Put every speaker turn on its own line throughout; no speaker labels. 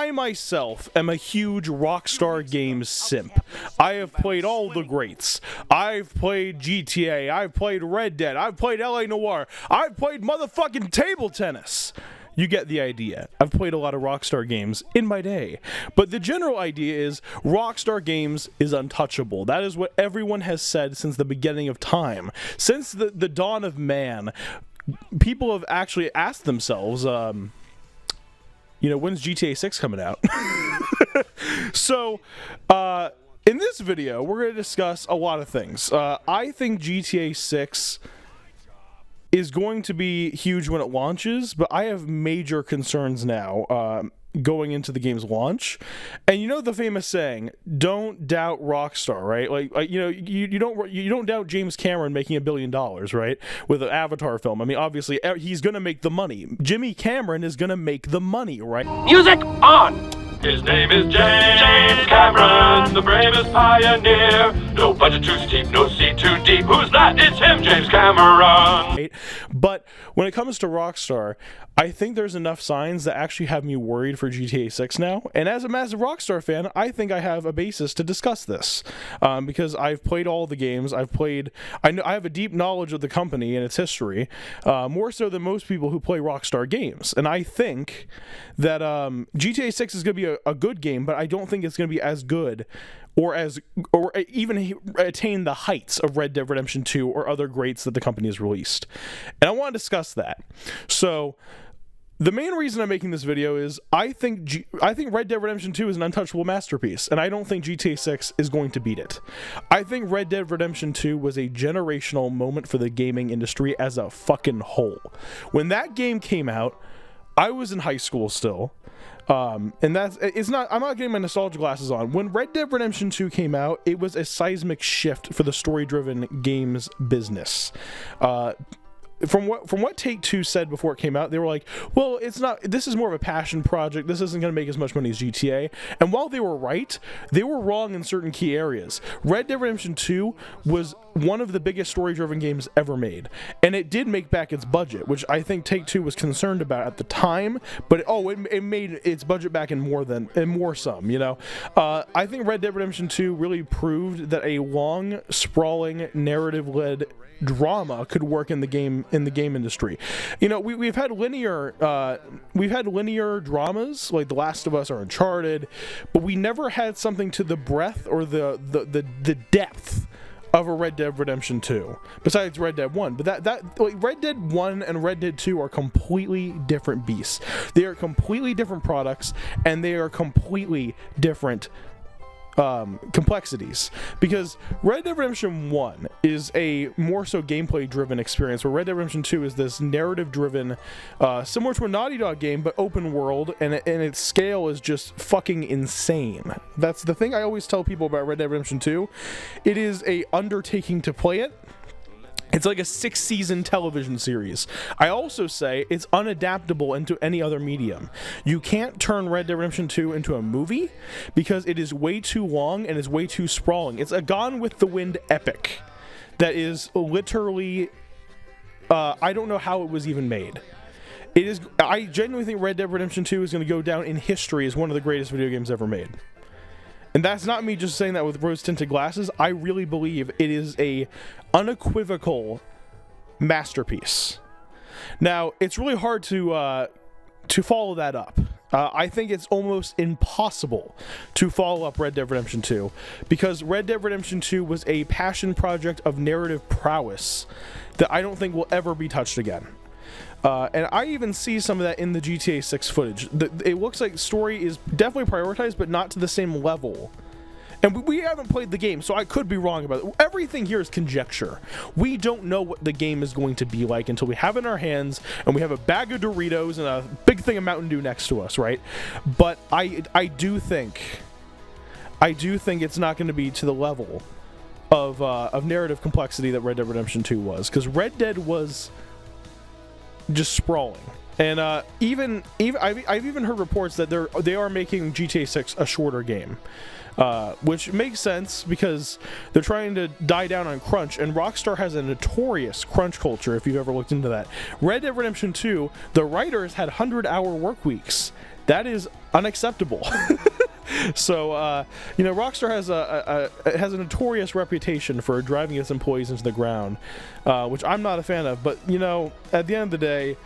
I myself am a huge Rockstar Games simp. I have played all the greats. I've played GTA, I've played Red Dead, I've played LA Noire, I've played motherfucking table tennis. You get the idea. I've played a lot of Rockstar games in my day. But the general idea is Rockstar Games is untouchable. That is what everyone has said since the beginning of time. Since the dawn of man, people have actually asked themselves, when's GTA 6 coming out? So, in this video, we're going to discuss a lot of things. I think GTA 6 is going to be huge when it launches, but I have major concerns now going into the game's launch. And you know the famous saying, don't doubt Rockstar, right? You don't doubt James Cameron making $1 billion, right? With an Avatar film. I mean, obviously he's going to make the money. Jimmy Cameron is going to make the money, right?
Music on! His name is James Cameron, the bravest pioneer. No budget too steep, no sea too deep. Who's that? It's him, James Cameron.
Right? But when it comes to Rockstar, I think there's enough signs that actually have me worried for GTA 6 now. And as a massive Rockstar fan, I think I have a basis to discuss this. Because I've played all the games. I have a deep knowledge of the company and its history, more so than most people who play Rockstar games. And I think that GTA 6 is going to be a good game, but I don't think it's going to be as good or even attain the heights of Red Dead Redemption 2 or other greats that the company has released. And I want to discuss that. So the main reason I'm making this video is I think Red Dead Redemption 2 is an untouchable masterpiece, and I don't think GTA 6 is going to beat it. I think Red Dead Redemption 2 was a generational moment for the gaming industry as a fucking whole. When that game came out, I was in high school still. I'm not getting my nostalgia glasses on. When Red Dead Redemption 2 came out, it was a seismic shift for the story-driven games business. From what Take-Two said before it came out, they were like, well, this is more of a passion project. This isn't going to make as much money as GTA. And while they were right, they were wrong in certain key areas. Red Dead Redemption 2 was one of the biggest story-driven games ever made. And it did make back its budget, which I think Take-Two was concerned about at the time, but it made its budget back in more some, you know? I think Red Dead Redemption 2 really proved that a long, sprawling, narrative-led drama could work in the game industry. You know, we've had linear dramas like The Last of Us or Uncharted, but we never had something to the breadth or the depth of a Red Dead Redemption 2 besides Red Dead 1. But Red Dead 1 and Red Dead 2 are completely different beasts. They are completely different products, and they are completely different complexities, because Red Dead Redemption 1 is a more so gameplay driven experience, where Red Dead Redemption 2 is this narrative driven, similar to a Naughty Dog game, but open world, and its scale is just fucking insane. That's the thing I always tell people about Red Dead Redemption 2. It is a undertaking to play it. It's like a 6-season television series. I also say it's unadaptable into any other medium. You can't turn Red Dead Redemption 2 into a movie because it is way too long and is way too sprawling. It's a Gone with the Wind epic that is literally... I don't know how it was even made. I genuinely think Red Dead Redemption 2 is going to go down in history as one of the greatest video games ever made. And that's not me just saying that with rose-tinted glasses. I really believe it is a unequivocal masterpiece. Now, it's really hard to follow that up. I think it's almost impossible to follow up Red Dead Redemption 2, because Red Dead Redemption 2 was a passion project of narrative prowess that I don't think will ever be touched again. And I even see some of that in the GTA 6 footage. It looks like story is definitely prioritized, but not to the same level. And we haven't played the game, so I could be wrong about it. Everything here is conjecture. We don't know what the game is going to be like until we have it in our hands, and we have a bag of Doritos and a big thing of Mountain Dew next to us, right? But I do think it's not going to be to the level of narrative complexity that Red Dead Redemption 2 was, because Red Dead was just sprawling. And I've even heard reports that they are making GTA 6 a shorter game, which makes sense because they're trying to die down on crunch, and Rockstar has a notorious crunch culture if you've ever looked into that. Red Dead Redemption 2, the writers had 100-hour work weeks. That is unacceptable. So, Rockstar has a notorious reputation for driving its employees into the ground, which I'm not a fan of. But, at the end of the day,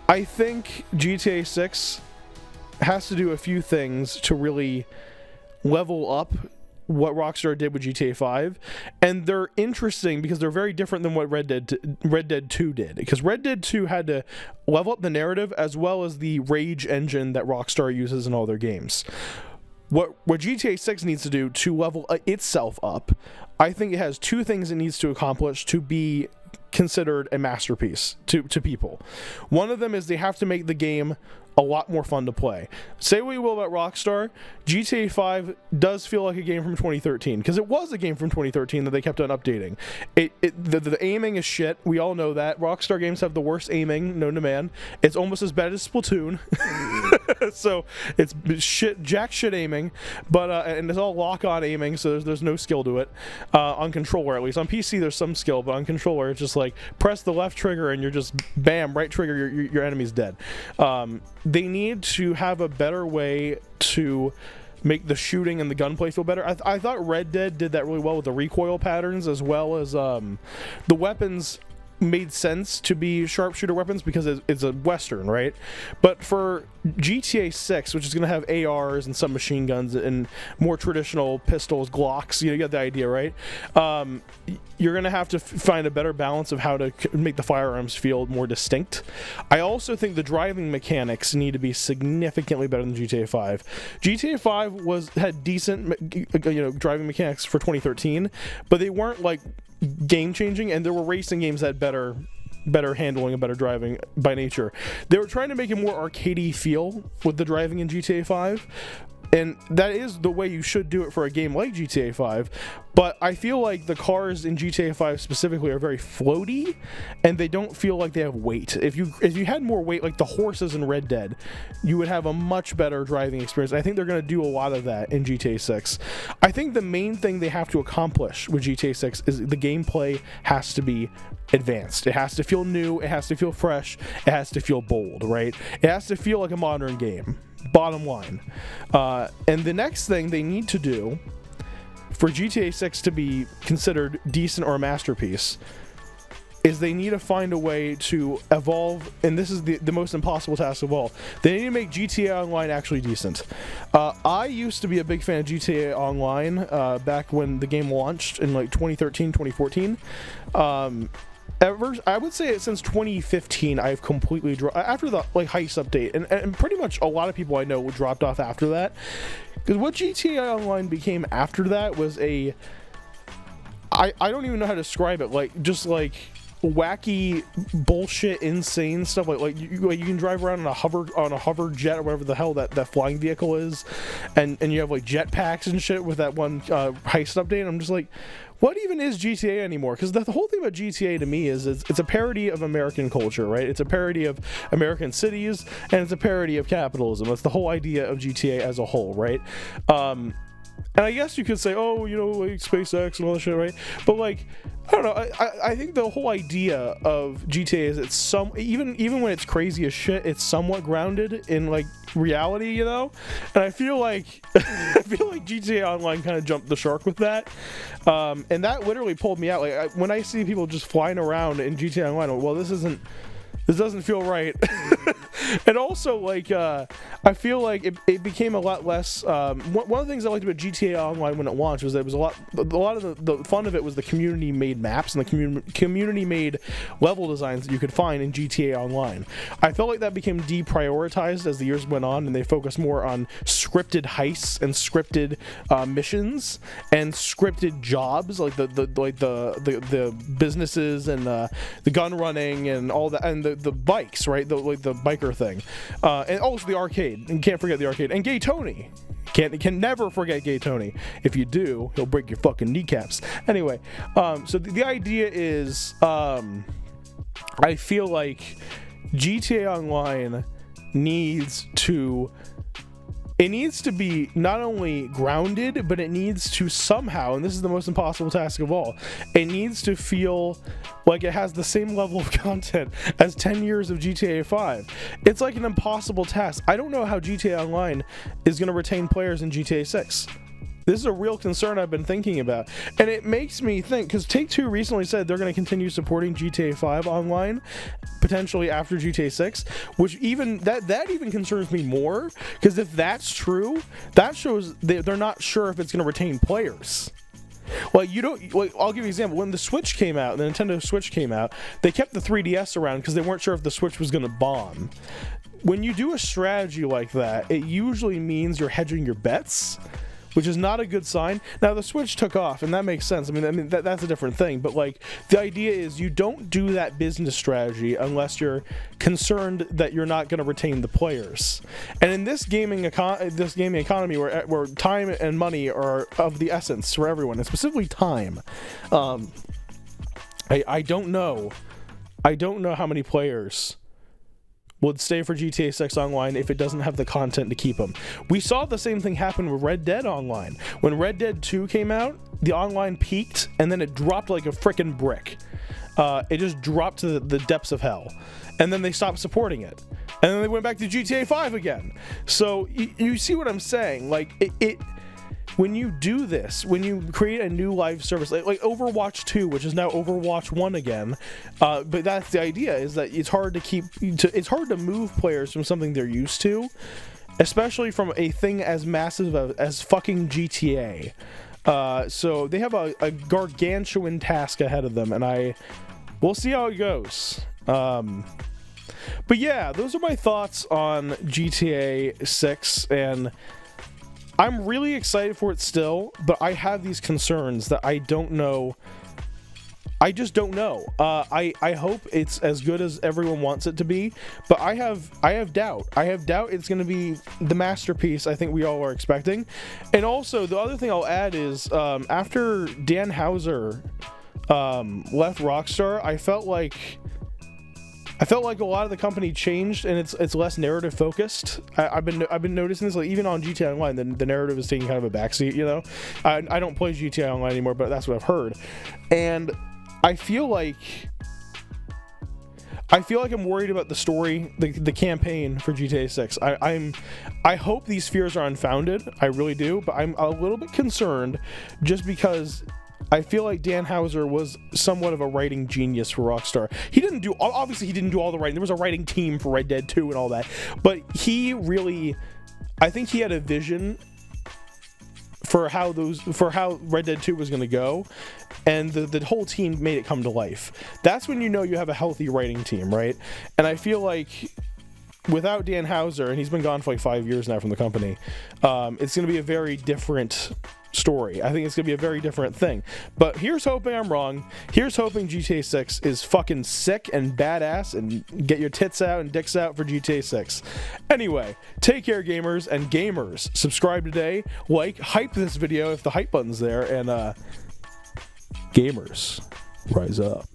I think GTA 6 has to do a few things to really level up what Rockstar did with GTA 5, and they're interesting because they're very different than what Red Dead 2 did, because Red Dead 2 had to level up the narrative as well as the rage engine that Rockstar uses in all their games. What GTA 6 needs to do to level itself up, I think it has two things it needs to accomplish to be considered a masterpiece to people. One of them is they have to make the game a lot more fun to play. Say what you will about Rockstar, GTA 5 does feel like a game from 2013, because it was a game from 2013 that they kept on updating. The aiming is shit. We all know that. Rockstar games have the worst aiming known to man. It's almost as bad as Splatoon. So it's jack shit aiming, but and it's all lock-on aiming, so there's no skill to it. On controller, at least. On PC, there's some skill, but on controller, it's just like press the left trigger and you're just bam, right trigger, your enemy's dead. They need to have a better way to make the shooting and the gunplay feel better. I thought Red Dead did that really well with the recoil patterns, as well as the weapons made sense to be sharpshooter weapons because it's a Western, right? But for GTA 6, which is going to have ARs and some machine guns and more traditional pistols, Glocks, you get the idea, right? You're going to have to find a better balance of how to make the firearms feel more distinct. I also think the driving mechanics need to be significantly better than GTA 5. GTA 5 had decent, driving mechanics for 2013, but they weren't like game-changing, and there were racing games that had better handling and better driving by nature. They were trying to make a more arcadey feel with the driving in GTA 5, and that is the way you should do it for a game like GTA 5, but I feel like the cars in GTA 5 specifically are very floaty, and they don't feel like they have weight. If you had more weight, like the horses in Red Dead, you would have a much better driving experience. I think they're going to do a lot of that in GTA 6. I think the main thing they have to accomplish with GTA 6 is the gameplay has to be advanced. It has to feel new, it has to feel fresh, it has to feel bold, right? It has to feel like a modern game. Bottom line. And the next thing they need to do for GTA 6 to be considered decent or a masterpiece is they need to find a way to evolve, and this is the most impossible task of all. They need to make GTA Online actually decent. I used to be a big fan of GTA Online back when the game launched in like 2013, 2014. I would say since 2015, I've completely after the heist update, and pretty much a lot of people I know dropped off after that. Because what GTA Online became after that was I don't even know how to describe it. Just wacky bullshit, insane stuff. Like you can drive around on a hover jet or whatever the hell that flying vehicle is, and you have like jetpacks and shit with that one heist update. And I'm just like, what even is GTA anymore? Because the whole thing about GTA to me is it's a parody of American culture, right? It's a parody of American cities, and it's a parody of capitalism. That's the whole idea of GTA as a whole, right? And I guess you could say, oh, like SpaceX and all that shit, right? But I don't know. I think the whole idea of GTA is it's even when it's crazy as shit, it's somewhat grounded in reality, And I feel like GTA Online kind of jumped the shark with that, and that literally pulled me out. When I see people just flying around in GTA Online, well, this doesn't feel right. And also, I feel like it became a lot less. One of the things I liked about GTA Online when it launched was that it was a lot of the fun of it was the community-made maps and the community-made level designs that you could find in GTA Online. I felt like that became deprioritized as the years went on, and they focused more on scripted heists and scripted missions and scripted jobs, like the businesses and the gun running and all that, and the bikes, right? The biker thing, and also the arcade. And can't forget the arcade. And Gay Tony. Can never forget Gay Tony. If you do, he'll break your fucking kneecaps. Anyway, so the idea is, I feel like GTA Online needs to it needs to be not only grounded, but it needs to somehow, and this is the most impossible task of all, it needs to feel like it has the same level of content as 10 years of GTA 5. It's like an impossible task. I don't know how GTA Online is going to retain players in GTA 6. This is a real concern I've been thinking about. And it makes me think, because Take-Two recently said they're going to continue supporting GTA 5 online, potentially after GTA 6, which even, that even concerns me more, because if that's true, that shows they're not sure if it's going to retain players. Like, you don't, like, I'll give you an example. When the Switch came out, the Nintendo Switch came out, they kept the 3DS around because they weren't sure if the Switch was going to bomb. When you do a strategy like that, it usually means you're hedging your bets, which is not a good sign. Now, the Switch took off, and that makes sense. I mean that's a different thing. But, like, the idea is you don't do that business strategy unless you're concerned that you're not going to retain the players. And in this gaming economy where time and money are of the essence for everyone, and specifically time, I don't know how many players would stay for GTA 6 Online if it doesn't have the content to keep them. We saw the same thing happen with Red Dead Online. When Red Dead 2 came out, the online peaked, and then it dropped like a frickin' brick. It just dropped to the depths of hell. And then they stopped supporting it. And then they went back to GTA 5 again. So, you see what I'm saying? Like, when you do this, when you create a new live service, like Overwatch 2, which is now Overwatch 1 again, but that's the idea, is that it's hard to move players from something they're used to, especially from a thing as massive as fucking GTA. So they have a gargantuan task ahead of them, and we'll see how it goes. But yeah, those are my thoughts on GTA 6, and I'm really excited for it still, but I have these concerns that I don't know. I just don't know. I hope it's as good as everyone wants it to be, but I have doubt. I have doubt it's going to be the masterpiece I think we all are expecting. And also, the other thing I'll add is, after Dan Houser left Rockstar, I felt like a lot of the company changed, and it's less narrative focused. I've been noticing this, like, even on GTA Online, the narrative is taking kind of a backseat. You know, I don't play GTA Online anymore, but that's what I've heard, and I feel like I'm worried about the story, the campaign for GTA 6. I hope these fears are unfounded. I really do, but I'm a little bit concerned just because I feel like Dan Houser was somewhat of a writing genius for Rockstar. Obviously he didn't do all the writing. There was a writing team for Red Dead 2 and all that. But I think he had a vision for how Red Dead 2 was going to go, and the whole team made it come to life. That's when you know you have a healthy writing team, right? And I feel like without Dan Houser, and he's been gone for like 5 years now from the company, it's going to be a very different story. I think it's going to be a very different thing. But here's hoping I'm wrong. Here's hoping GTA 6 is fucking sick and badass, and get your tits out and dicks out for GTA 6. Anyway, take care, gamers, and gamers. Subscribe today. Hype this video if the hype button's there, and gamers, rise up.